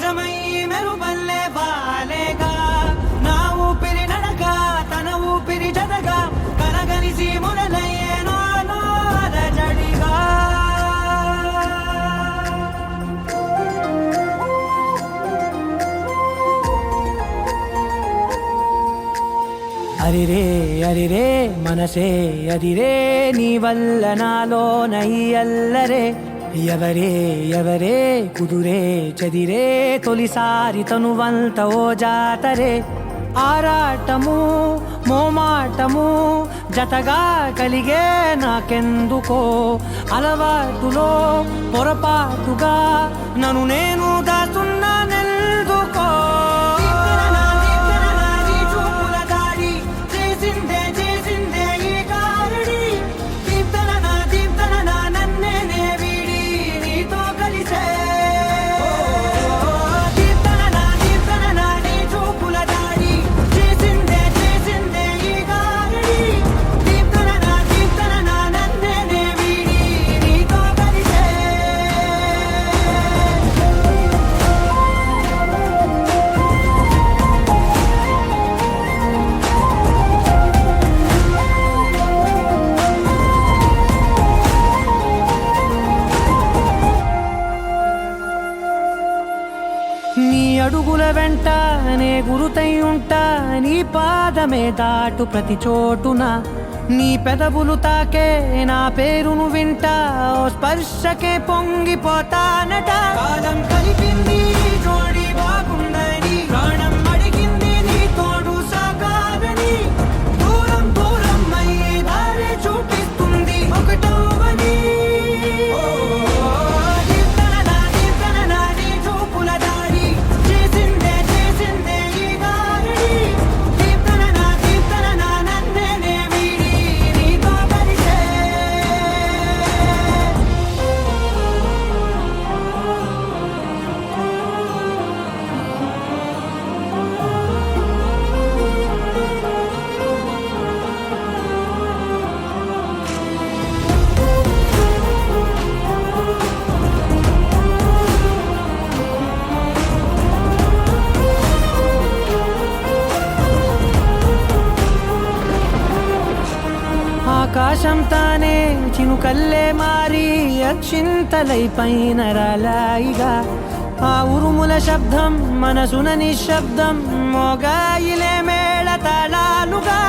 నిజమై మెరుపల్లే వాలేగా నా ఊపిరి నడక తన ఊపిరి జతగా కలగలిసి మొదలయ్యేనో అలజడిగా అరిరే అరిరే మనసే అరిరే నీ వల్ల నాలో నయ్యల్లరే ఎవరే ఎవరే కుదురే చదిరే తొలిసారి తనువంత ఓ జాతరే ఆరాటము మోమాటము జతగా కలిగే నాకెందుకో అలవాటులో పొరపాటుగా నన్ను నేను దాస్తున్నానెందుకో నీ అడుగుల వెంట నే గురుతై ఉంటా నీ పాదమే దాటు ప్రతి చోటున నీ పెదవులు తాకే నా పేరును వింటా ఓ స్పర్శకే పొంగిపోతానట కాలం కలిపింది జోడి బాగుందని ప్రాణం అడిగింది నీ తోడు సాగాలని దూరం దూరం అయ్యే దారి చూపిస్తుంది ఒకటవని ఆకాశం తానే చినుకల్లే మారి అక్షింతలై పైన రాలాయిగా ఆ ఉరుముల శబ్దం మనసున నిశ్శబ్దం మోగాయిలే మేళ తాళాలుగా